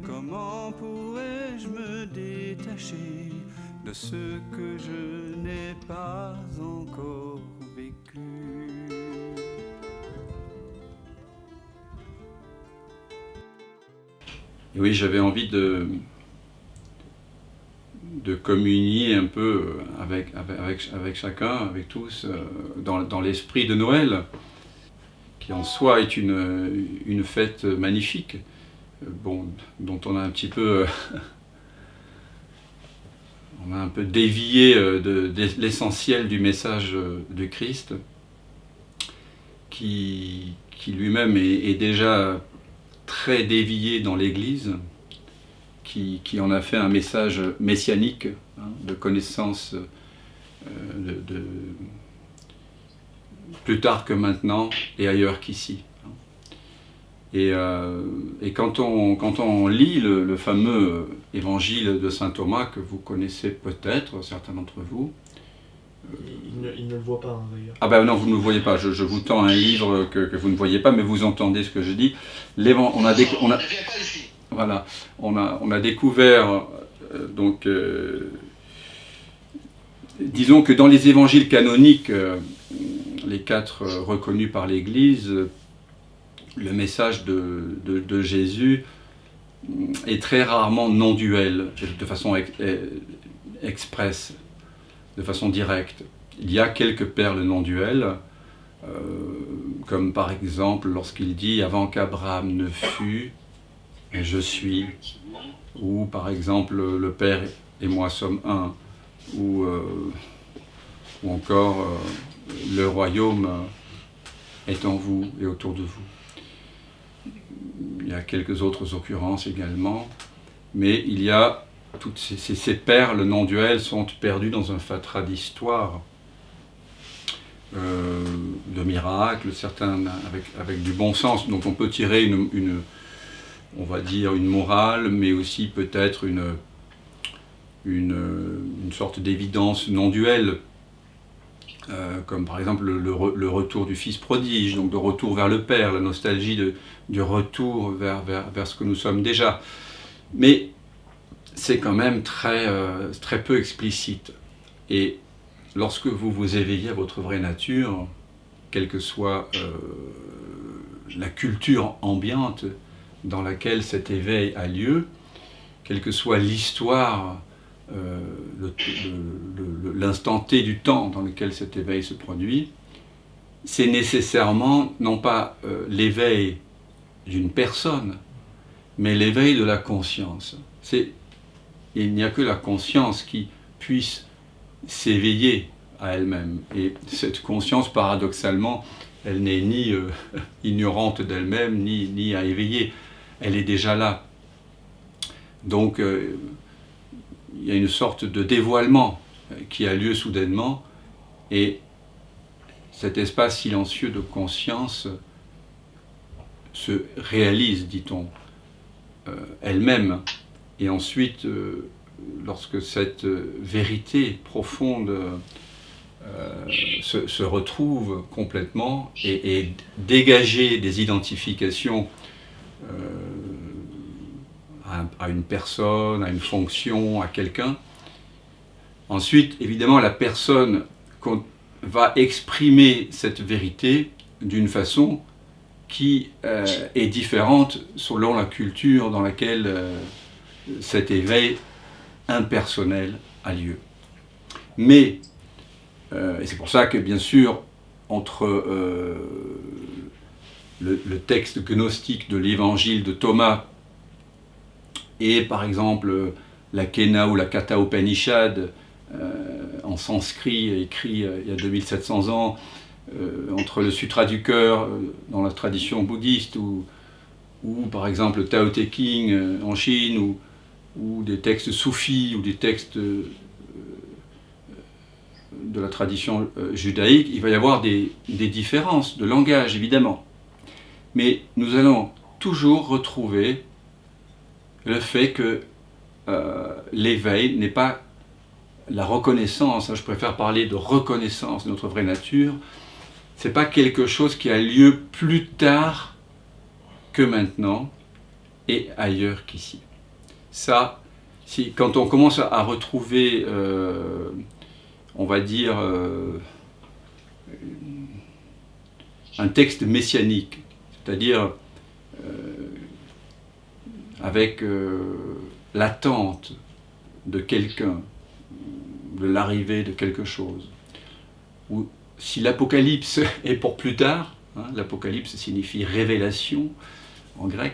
Comment pourrais-je me détacher de ce que je n'ai pas encore vécu? Et oui, j'avais envie de communier un peu avec chacun, avec tous, dans l'esprit de Noël, qui en soi est une fête magnifique, bon, dont on a un petit peu, on a un peu dévié de l'essentiel du message du Christ, qui lui-même est déjà très dévié dans l'Église, qui en a fait un message messianique, hein, de connaissance plus tard que maintenant et ailleurs qu'ici. Et quand on lit le fameux évangile de saint Thomas, que vous connaissez peut-être, certains d'entre vous, il ne le voit pas, hein, d'ailleurs. Ah ben non, vous ne le voyez pas, je vous tends un livre que vous ne voyez pas, mais vous entendez ce que je dis. On a découvert, disons que dans les évangiles canoniques, les 4 reconnus par l'Église, le message de Jésus est très rarement non-duel, de façon expresse, de façon directe. Il y a quelques perles non-duelles, comme par exemple lorsqu'il dit « Avant qu'Abraham ne fût, je suis », ou par exemple « Le Père et moi sommes un », ou encore « Le royaume est en vous et autour de vous ». Il y a quelques autres occurrences également, mais il y a toutes ces perles non-duelles sont perdues dans un fatras d'histoire, de miracles, certains avec du bon sens, donc on peut tirer on va dire une morale, mais aussi peut-être une sorte d'évidence non-duelle, comme par exemple le retour du fils prodige, donc de retour vers le Père, la nostalgie du retour vers ce que nous sommes déjà. Mais c'est quand même très peu explicite. Et lorsque vous vous éveillez à votre vraie nature, quelle que soit la culture ambiante dans laquelle cet éveil a lieu, quelle que soit l'histoire, l'instant T du temps dans lequel cet éveil se produit, c'est nécessairement non pas l'éveil d'une personne, mais l'éveil de la conscience. Il n'y a que la conscience qui puisse s'éveiller à elle-même. Et cette conscience, paradoxalement, elle n'est ni ignorante d'elle-même, ni à éveiller. Elle est déjà là. Donc, il y a une sorte de dévoilement qui a lieu soudainement, et cet espace silencieux de conscience se réalise, dit-on, elle-même. Et ensuite, lorsque cette vérité profonde se retrouve complètement et dégager des identifications à une personne, à une fonction, à quelqu'un, ensuite, évidemment, la personne va exprimer cette vérité d'une façon qui est différente selon la culture dans laquelle cet éveil impersonnel a lieu. Mais, et c'est pour ça que bien sûr, entre le texte gnostique de l'évangile de Thomas et par exemple la Kena ou la Katha Upanishad en sanskrit, écrit il y a 2700 ans, entre le Sutra du cœur dans la tradition bouddhiste ou par exemple le Tao Te Ching en Chine ou des textes soufis ou des textes de la tradition judaïque, il va y avoir des différences de langage évidemment. Mais nous allons toujours retrouver le fait que l'éveil n'est pas la reconnaissance, je préfère parler de reconnaissance de notre vraie nature, c'est pas quelque chose qui a lieu plus tard que maintenant et ailleurs qu'ici. Ça, quand on commence à retrouver, on va dire, un texte messianique, c'est-à-dire avec l'attente de quelqu'un, de l'arrivée de quelque chose, ou si l'Apocalypse est pour plus tard, hein, l'Apocalypse signifie révélation en grec,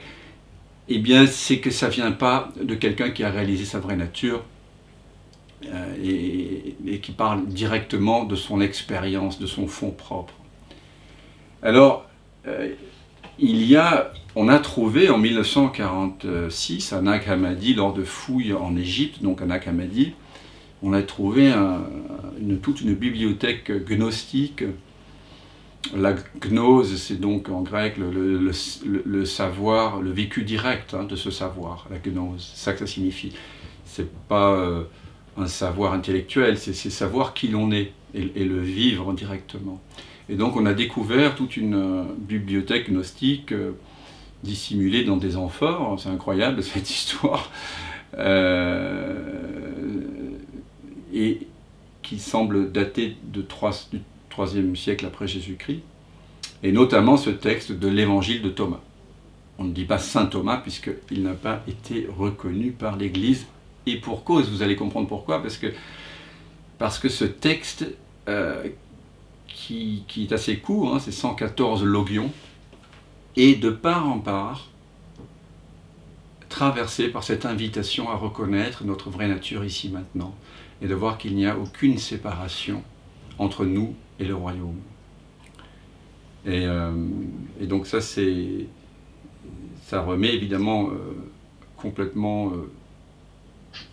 eh bien c'est que ça ne vient pas de quelqu'un qui a réalisé sa vraie nature et qui parle directement de son expérience, de son fond propre. Alors, on a trouvé en 1946 à Nag Hammadi, lors de fouilles en Égypte, donc à Nag Hammadi, on a trouvé toute une bibliothèque gnostique. La gnose, c'est donc en grec le savoir, le vécu direct de ce savoir, la gnose, c'est ça que ça signifie. C'est pas un savoir intellectuel, c'est savoir qui l'on est et le vivre directement. Et donc on a découvert toute une bibliothèque gnostique dissimulée dans des amphores, c'est incroyable cette histoire, et qui semble dater du IIIe siècle après Jésus-Christ, et notamment ce texte de l'évangile de Thomas. On ne dit pas saint Thomas puisqu'il n'a pas été reconnu par l'Église, et pour cause, vous allez comprendre pourquoi, parce que ce texte qui est assez court, hein, c'est 114 logions, et de part en part traversé par cette invitation à reconnaître notre vraie nature ici maintenant, et de voir qu'il n'y a aucune séparation entre nous et le royaume. Et donc ça remet évidemment complètement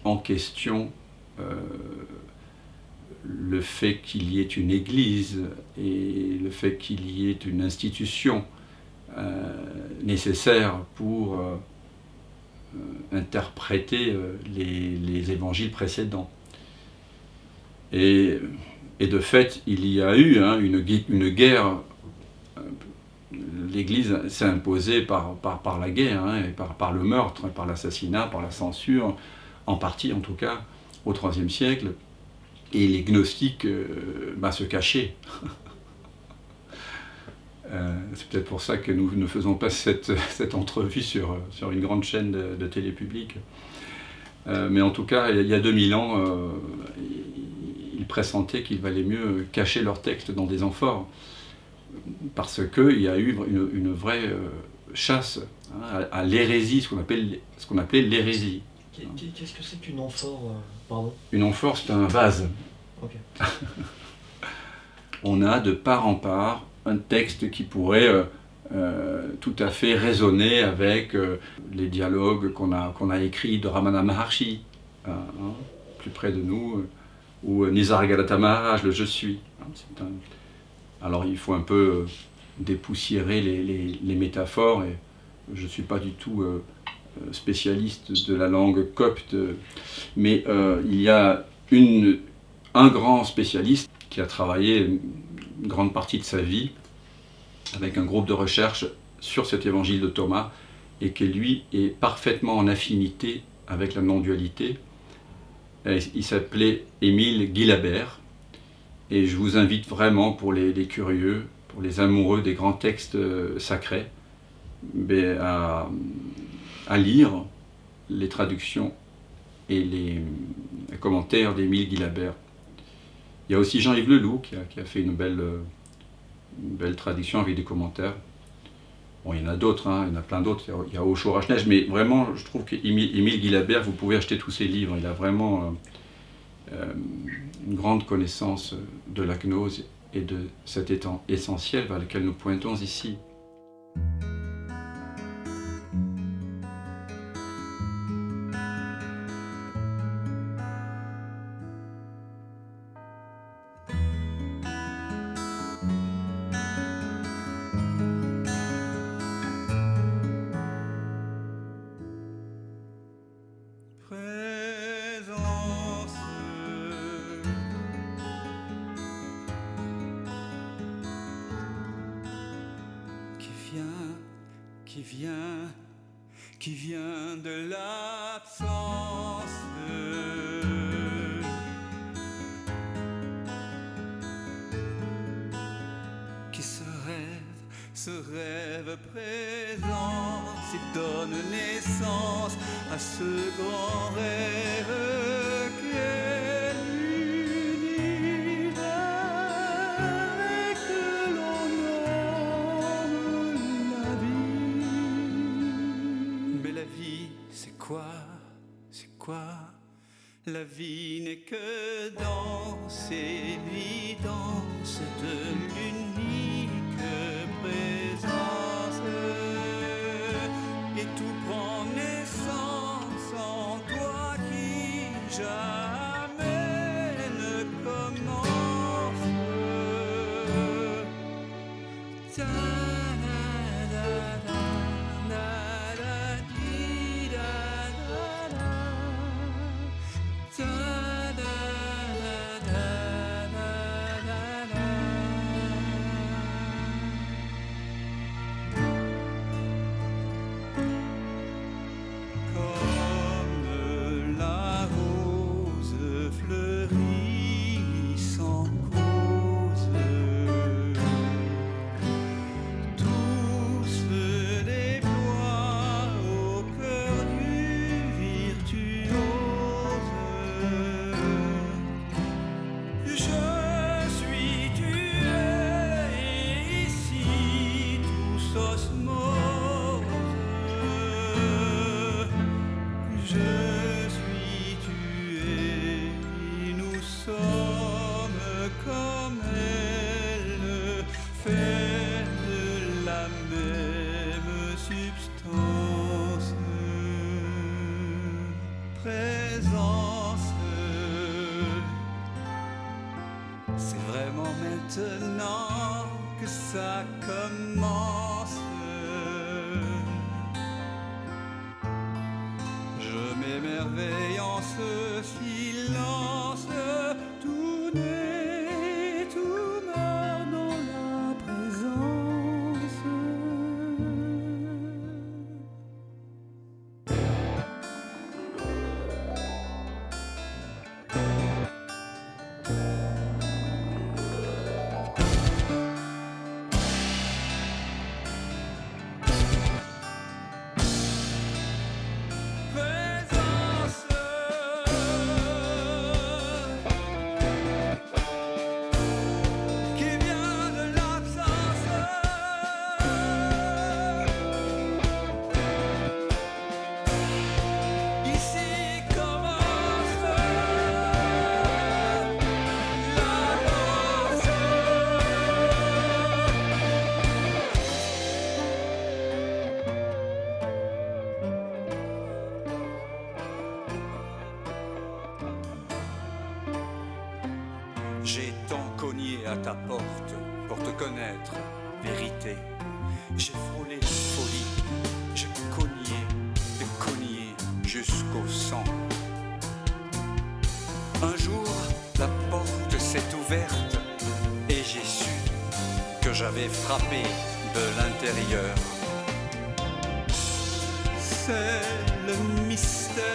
en question le fait qu'il y ait une église et le fait qu'il y ait une institution nécessaire pour interpréter les évangiles précédents. Et de fait, il y a eu une guerre. L'Église s'est imposée par la guerre, et par le meurtre, par l'assassinat, par la censure, en partie en tout cas, au IIIe siècle. Et les gnostiques se cachaient. C'est peut-être pour ça que nous ne faisons pas cette entrevue sur une grande chaîne de télé publique. Mais en tout cas, il y a 2000 ans, ils pressentaient qu'il valait mieux cacher leurs textes dans des amphores, parce qu'il y a eu une vraie chasse à l'hérésie, ce qu'on appelait l'hérésie. Qu'est-ce que c'est qu'une amphore, pardon ? Une amphore, c'est un vase. Okay. On a de part en part un texte qui pourrait tout à fait résonner avec les dialogues qu'on a écrits de Ramana Maharshi, plus près de nous, ou Nisargadatta Maharaj, le « Je suis ». Alors il faut un peu dépoussiérer les métaphores, et je ne suis pas du tout spécialiste de la langue copte, mais il y a un grand spécialiste qui a travaillé une grande partie de sa vie avec un groupe de recherche sur cet évangile de Thomas, et qui lui est parfaitement en affinité avec la non-dualité. Il s'appelait Émile Guilabert, et je vous invite vraiment, pour les curieux, pour les amoureux des grands textes sacrés, à lire les traductions et les commentaires d'Émile Guilabert. Il y a aussi Jean-Yves Leloup qui a fait une belle traduction avec des commentaires. Bon, il y en a d'autres, il y en a plein d'autres. Il y a Osho Rajneesh, mais vraiment, je trouve qu'Émile Guilabert, vous pouvez acheter tous ses livres. Il a vraiment une grande connaissance de la gnose et de cet état essentiel vers lequel nous pointons ici. qui vient de l'absence. Qui ce rêve présent, s'il donne naissance à ce grand rêve qu'est l'univers et que l'on nomme la vie. Mais la vie, c'est quoi? C'est quoi? La vie n'est que danse, évidence de l'unique présence. Et tout prend naissance en toi qui jamais ne commence. Comme elle fait de la même substance, présence. C'est vraiment maintenant que ça commence. Je m'émerveille en ce silence. Tout naît, tout meurt dans la présence. J'ai tant cogné à ta porte pour te connaître, vérité. J'ai frôlé la folie, j'ai cogné jusqu'au sang. Un jour, la porte s'est ouverte et j'ai su que j'avais frappé de l'intérieur. C'est le mystère